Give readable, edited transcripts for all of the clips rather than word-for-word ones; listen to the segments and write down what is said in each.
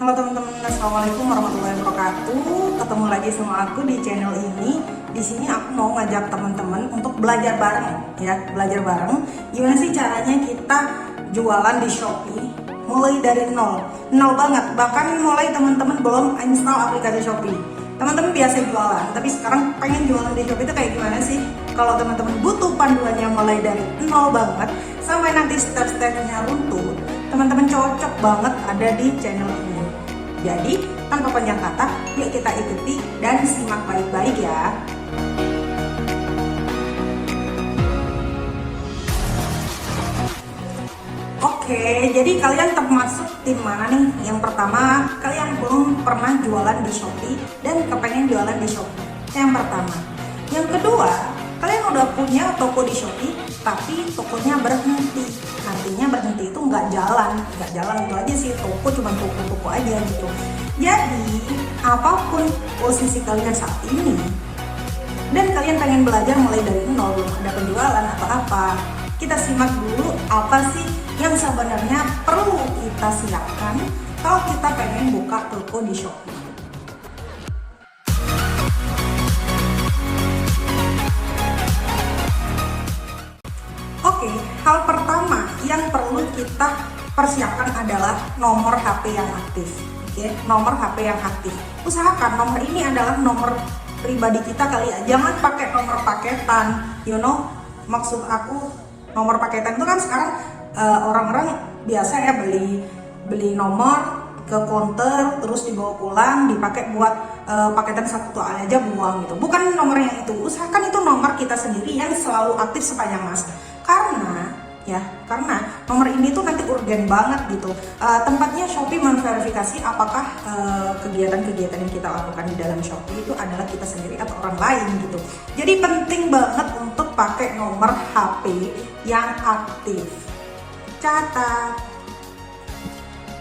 Halo teman-teman, assalamualaikum warahmatullahi wabarakatuh. Ketemu lagi sama aku di channel ini. Di sini aku mau ngajak teman-teman untuk belajar bareng, ya, belajar bareng. Gimana sih caranya kita jualan di Shopee? Mulai dari nol banget. Bahkan mulai teman-teman belum install aplikasi Shopee. Teman-teman biasa jualan, tapi sekarang pengen jualan di Shopee itu kayak gimana sih? Kalau teman-teman butuh panduannya mulai dari nol banget sampai nanti step-stepnya runtuh, teman-teman cocok banget ada di channel ini. Jadi tanpa panjang kata, yuk kita ikuti dan simak baik-baik ya. Oke, jadi kalian termasuk tim mana nih? Yang pertama, kalian belum pernah jualan di Shopee dan kepengen jualan di Shopee. Yang pertama. Yang kedua, kalian udah punya toko di Shopee, tapi tokonya berhenti. Artinya berhenti itu nggak jalan itu aja sih, toko cuma toko aja gitu. Jadi, apapun posisi kalian saat ini, dan kalian pengen belajar mulai dari nol, belum ada penjualan atau apa, kita simak dulu apa sih yang sebenarnya perlu kita siapkan kalau kita pengen buka toko di Shopee. Oke, hal pertama yang perlu kita persiapkan adalah nomor HP yang aktif. Oke, nomor HP yang aktif. Usahakan nomor ini adalah nomor pribadi kita kali ya. Jangan pakai nomor paketan. Maksud aku nomor paketan itu kan sekarang orang-orang biasa ya beli nomor ke counter terus dibawa pulang dipakai buat paketan satu aja buang gitu. Bukan nomor yang itu. Usahakan itu nomor kita sendiri yang selalu aktif sepanjang masa. Karena nomor ini tuh nanti urgen banget gitu. Tempatnya Shopee memverifikasi apakah kegiatan-kegiatan yang kita lakukan di dalam Shopee itu adalah kita sendiri atau orang lain gitu. Jadi penting banget untuk pakai nomor HP yang aktif. Catat.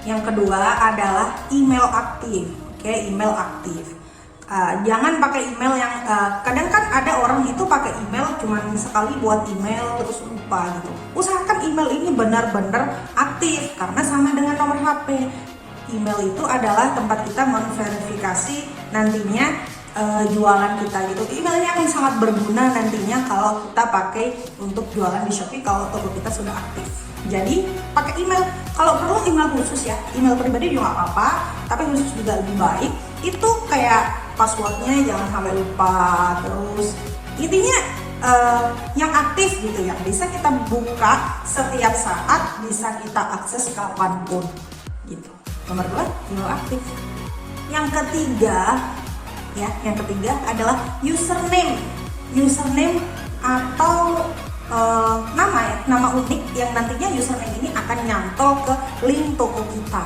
Yang kedua adalah email aktif. Oke, email aktif. Jangan pakai email yang kadang kan ada orang itu pakai email cuman sekali buat email terus lupa gitu. Usahakan email ini benar-benar aktif karena sama dengan nomor HP. Email itu adalah tempat kita memverifikasi nantinya jualan kita gitu. Emailnya akan sangat berguna nantinya kalau kita pakai untuk jualan di Shopee kalau toko kita sudah aktif. Jadi pakai email, kalau perlu email khusus ya, email pribadi juga nggak apa-apa, tapi khusus juga lebih baik. Itu kayak passwordnya jangan sampai lupa, terus intinya yang aktif gitu ya, bisa kita buka setiap saat, bisa kita akses kapanpun gitu. Nomor 2, email aktif. Yang ketiga adalah username atau nama unik yang nantinya username ini akan nyantol ke link toko kita.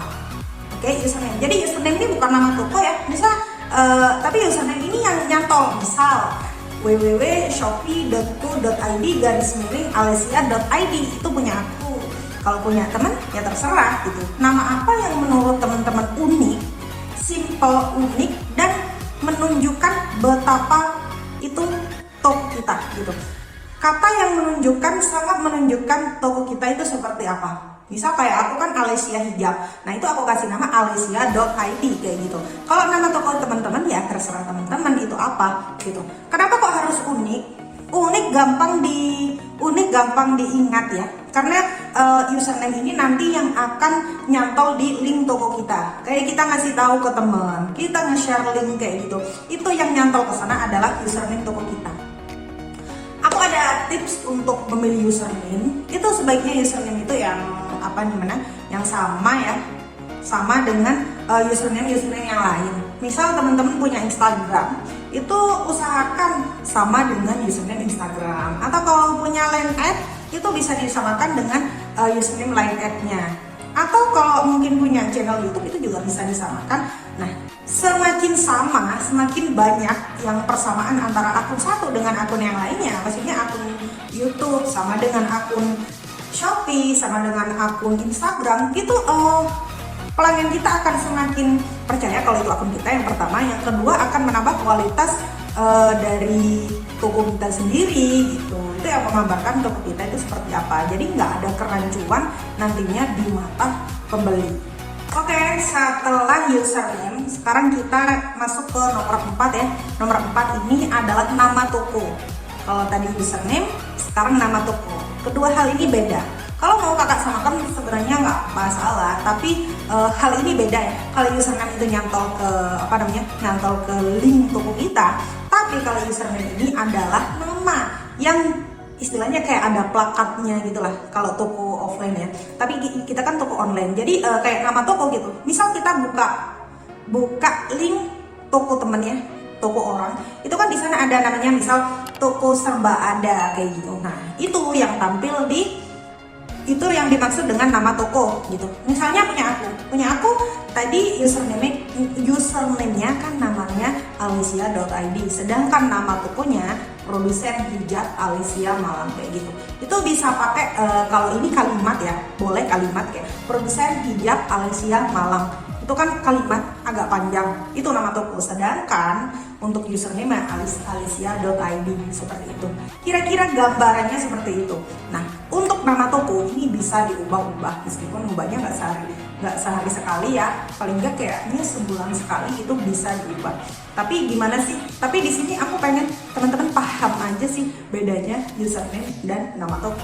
Oke, username. Jadi username ini bukan nama toko ya, tapi username ini yang nyantol. Misal www.shopee.co.id/Alicia.id itu punya aku. Kalau punya teman ya terserah gitu. Nama apa yang menurut teman-teman unik, simple, unik, dan menunjukkan betapa itu toko kita gitu. Kata yang sangat menunjukkan toko kita itu seperti apa. Misal kayak aku kan Alicia Hijab, nah itu aku kasih nama alicia.id kayak gitu. Kalau nama toko teman-teman ya terserah teman-teman itu apa gitu. Kenapa kok harus unik? Unik gampang diingat ya. Karena username ini nanti yang akan nyantol di link toko kita. Kayak kita ngasih tahu ke teman, kita nge-share link kayak gitu. Itu yang nyantol ke sana adalah username toko kita. Aku ada tips untuk memilih username. Itu sebaiknya username itu yang sama dengan username yang lain. Misal teman-teman punya Instagram, itu usahakan sama dengan username Instagram. Atau kalau punya line ad, itu bisa disamakan dengan username line ad-nya. Atau kalau mungkin punya channel YouTube, itu juga bisa disamakan. Nah, semakin sama, semakin banyak yang persamaan antara akun satu dengan akun yang lainnya. Maksudnya akun YouTube sama dengan akun Shopee, sama dengan akun Instagram, itu pelanggan kita akan semakin percaya kalau itu akun kita, yang pertama. Yang kedua, akan menambah kualitas dari toko kita sendiri gitu. Itu yang menggambarkan toko kita itu seperti apa. Jadi nggak ada kerancuan nantinya di mata pembeli. Oke, setelah username, sekarang kita masuk ke nomor 4 ya. Nomor 4 ini adalah nama toko. Kalau tadi username, sekarang nama toko. Kedua hal ini beda. Kalau mau kakak samakan sebenarnya nggak masalah, tapi hal ini beda ya. Kalau username itu nyantol ke nyantol ke link toko kita. Tapi kalau username ini adalah nama yang istilahnya kayak ada plakatnya gitulah kalau toko offline ya. Tapi kita kan toko online, jadi kayak nama toko gitu. Misal kita buka link toko temennya, toko orang, itu kan di sana ada namanya, misal toko serba ada kayak gitu. Nah itu yang tampil itu yang dimaksud dengan nama toko gitu. Misalnya punya aku tadi username-nya kan namanya alicia.id, sedangkan nama tokonya produsen hijab Alicia Malam kayak gitu. Itu bisa pakai kalau ini kalimat ya, boleh kalimat kayak produsen hijab Alicia Malam. Itu kan kalimat agak panjang, itu nama toko. Sedangkan untuk username alicia.id seperti itu. Kira-kira gambarannya seperti itu. Nah, untuk nama toko ini bisa diubah-ubah, meskipun ubahnya nggak sehari sekali ya, paling nggak kayaknya sebulan sekali itu bisa diubah. Tapi gimana sih? Tapi di sini aku pengen teman-teman paham aja sih bedanya username dan nama toko.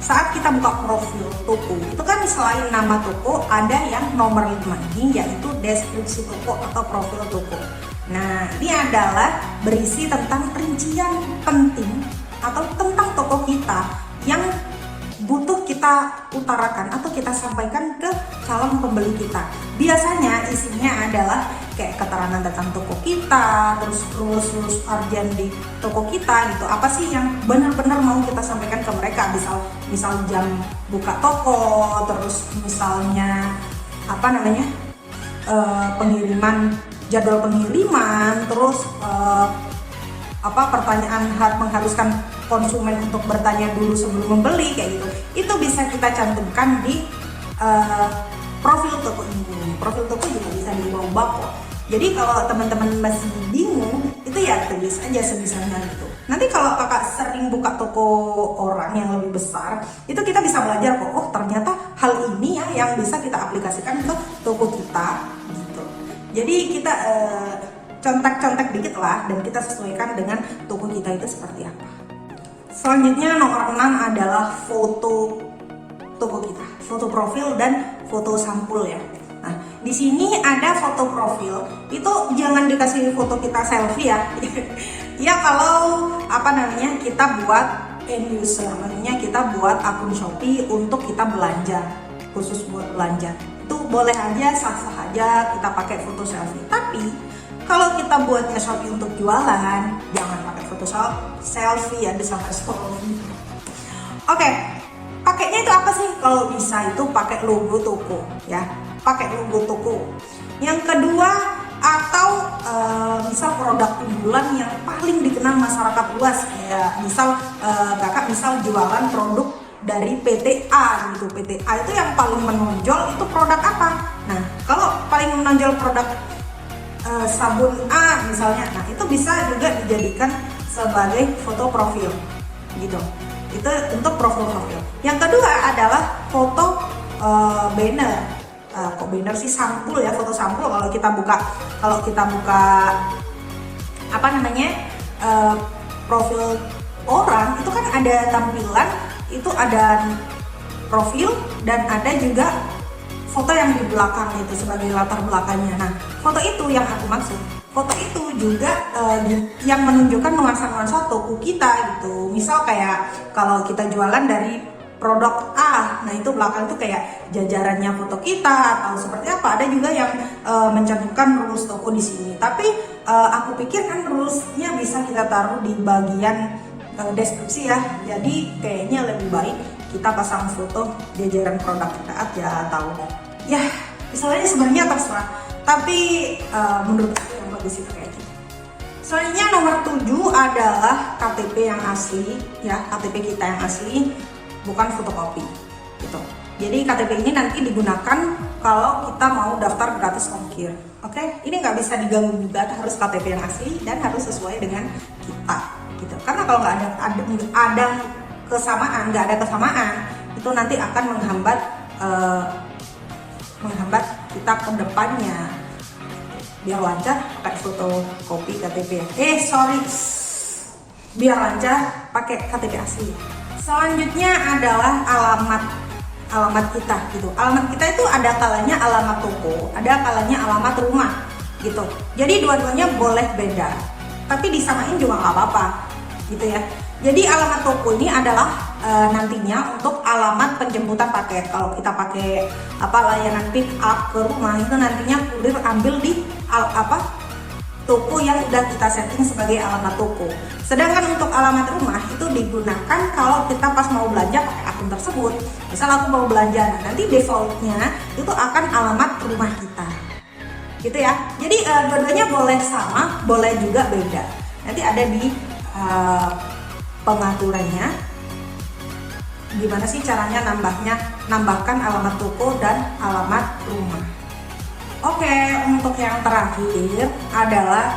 Saat kita buka profil toko, itu kan selain nama toko ada yang nomor 5 ini, yaitu deskripsi toko atau profil toko. Nah, ini adalah berisi tentang rincian penting atau tentang toko kita yang butuh kita utarakan atau kita sampaikan ke calon pembeli kita. Biasanya isinya adalah kayak keterangan tentang toko kita, terus rules urgent di toko kita gitu. Apa sih yang benar-benar mau kita sampaikan ke mereka? Misal jam buka toko, terus misalnya jadwal pengiriman, terus pertanyaan mengharuskan konsumen untuk bertanya dulu sebelum membeli kayak gitu. Itu bisa kita cantumkan di profil toko ini. Profil toko juga bisa diubah-ubah kok. Jadi kalau teman-teman masih bingung, itu ya tulis aja sebisanya gitu. Nanti kalau kakak sering buka toko orang yang lebih besar, itu kita bisa belajar kok, oh ternyata hal ini ya yang bisa kita aplikasikan ke toko kita gitu. Jadi kita contek-contek dikit lah dan kita sesuaikan dengan toko kita itu seperti apa. Selanjutnya nomor 6 adalah foto toko kita, foto profil dan foto sampul ya. Nah, di sini ada foto profil, itu jangan dikasih foto kita selfie ya. Ya kalau kita buat end user, maksudnya kita buat akun Shopee untuk kita belanja, khusus buat belanja. Itu boleh aja, sah-sah aja kita pakai foto selfie. Tapi kalau kita buatnya Shopee untuk jualan, jangan pakai foto selfie ya, sampai scrolling. Oke, pakainya itu apa sih? Kalau bisa itu pakai logo toko ya, pakai logo toko. Yang kedua, atau misal produk unggulan yang paling dikenal masyarakat luas, kayak kakak jualan produk dari PT A gitu. PT A itu yang paling menonjol itu produk apa? Nah, kalau paling menonjol produk sabun A misalnya, nah itu bisa juga dijadikan sebagai foto profil gitu. Itu untuk profil. Yang kedua adalah foto banner. Banner sih sampul ya, foto sampul. Kalau kita buka profil orang itu kan ada tampilan, itu ada profil dan ada juga foto yang di belakang itu sebagai latar belakangnya. Nah, foto itu yang aku maksud. Foto itu juga yang menunjukkan nuansa-nuansa toko kita gitu. Misal kayak kalau kita jualan dari produk A, nah itu belakang itu kayak jajarannya foto kita atau seperti apa. Ada juga yang mencantumkan rules toko di sini. Tapi aku pikir kan rulesnya bisa kita taruh di bagian deskripsi ya. Jadi kayaknya lebih baik kita pasang foto jajaran produk kita aja, atau ya misalnya sebenarnya terserah. Tapi menurut aku yang bagus itu kayak gitu. Selanjutnya nomor 7 adalah KTP yang asli ya, KTP kita yang asli, bukan fotokopi gitu. Jadi KTP ini nanti digunakan kalau kita mau daftar gratis ongkir. Oke, ini nggak bisa diganggu juga, harus KTP yang asli dan harus sesuai dengan kita gitu. Karena kalau nggak ada kesamaan, itu nanti akan menghambat kita ke depannya biar lancar pakai fotokopi KTP ya. Biar lancar pakai KTP asli. Selanjutnya adalah alamat kita gitu. Alamat kita itu ada kalanya alamat toko, ada kalanya alamat rumah gitu. Jadi dua-duanya boleh beda, tapi disamain juga nggak apa-apa gitu ya. Jadi alamat toko ini adalah nantinya untuk alamat penjemputan paket. Kalau kita pakai layanan pick up ke rumah, itu nantinya kurir ambil di toko yang udah kita setting sebagai alamat toko. Sedangkan untuk alamat rumah itu digunakan kalau kita pas mau belanja pakai akun tersebut. Misal aku mau belanja, nanti defaultnya itu akan alamat rumah kita gitu ya. Jadi dua-duanya boleh sama, boleh juga beda. Nanti ada di pengaturannya gimana sih caranya nambahkan alamat toko dan alamat rumah. Oke, untuk yang terakhir adalah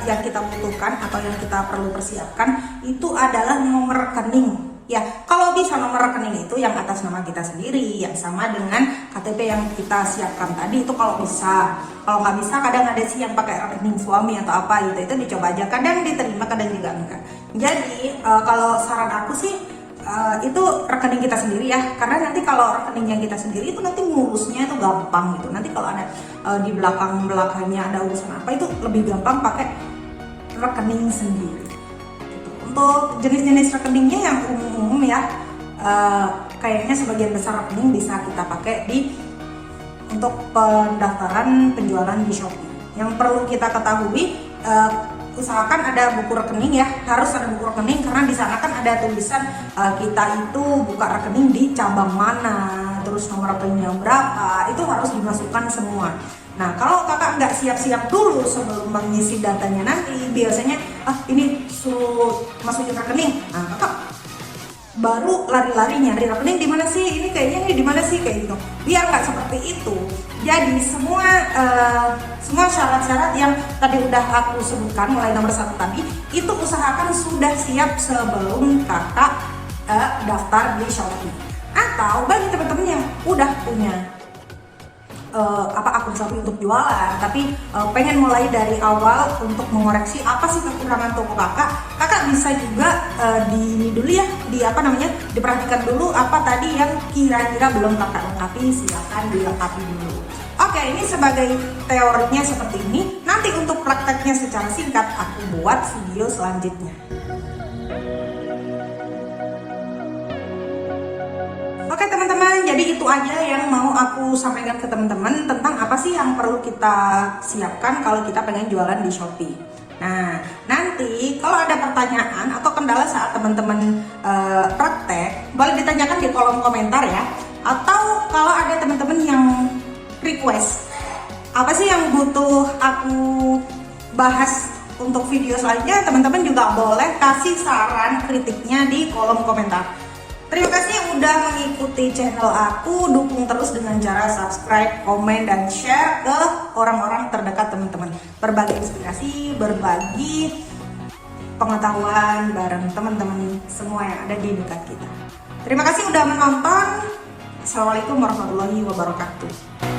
yang kita butuhkan atau yang kita perlu persiapkan itu adalah nomor rekening. Ya, kalau bisa nomor rekening itu yang atas nama kita sendiri, yang sama dengan KTP yang kita siapkan tadi itu kalau bisa. Kalau nggak bisa, kadang ada sih yang pakai rekening suami atau apa gitu, itu dicoba aja. Kadang diterima, kadang juga enggak. Jadi kalau saran aku sih itu rekening kita sendiri ya, karena nanti kalau rekening yang kita sendiri itu nanti ngurusnya itu gampang gitu. Nanti kalau ada di belakangnya ada urusan apa, itu lebih gampang pakai rekening sendiri gitu. Untuk jenis-jenis rekeningnya yang umum ya, kayaknya sebagian besar rekening bisa kita pakai untuk pendaftaran penjualan di Shopee. Yang perlu kita ketahui, usahakan ada buku rekening ya, harus ada buku rekening, karena di sana kan ada tulisan kita itu buka rekening di cabang mana, terus nomor rekeningnya berapa, itu harus dimasukkan semua. Nah, kalau kakak nggak siap-siap dulu sebelum mengisi datanya nanti, biasanya ini suruh masukin rekening, nah kakak baru lari-lari nyari rekening di mana sih, ini kayaknya ini di mana sih, kayak gitu. Biar nggak seperti itu. Jadi semua syarat-syarat yang tadi udah aku sebutkan mulai nomor 1 tadi itu usahakan sudah siap sebelum kakak daftar di Shopee. Atau bagi teman-teman yang udah punya akun Shopee untuk jualan, tapi pengen mulai dari awal untuk mengoreksi apa sih kekurangan toko kakak bisa juga diperhatikan dulu apa tadi yang kira-kira belum kakak lengkapi, silakan dilengkapi dulu. Oke, ini sebagai teorinya seperti ini. Nanti untuk prakteknya secara singkat aku buat video selanjutnya. Oke teman-teman, jadi itu aja yang mau aku sampaikan ke teman-teman tentang apa sih yang perlu kita siapkan kalau kita pengen jualan di Shopee. Nah, nanti kalau ada pertanyaan atau kendala saat teman-teman praktek, boleh ditanyakan di kolom komentar ya. Atau kalau ada teman-teman yang request, apa sih yang butuh aku bahas untuk video selanjutnya, teman-teman juga boleh kasih saran kritiknya di kolom komentar. Terima kasih yang udah mengikuti channel aku, dukung terus dengan cara subscribe, komen, dan share ke orang-orang terdekat teman-teman. Berbagi inspirasi, berbagi pengetahuan bareng teman-teman semua yang ada di dekat kita. Terima kasih udah menonton. Assalamualaikum warahmatullahi wabarakatuh.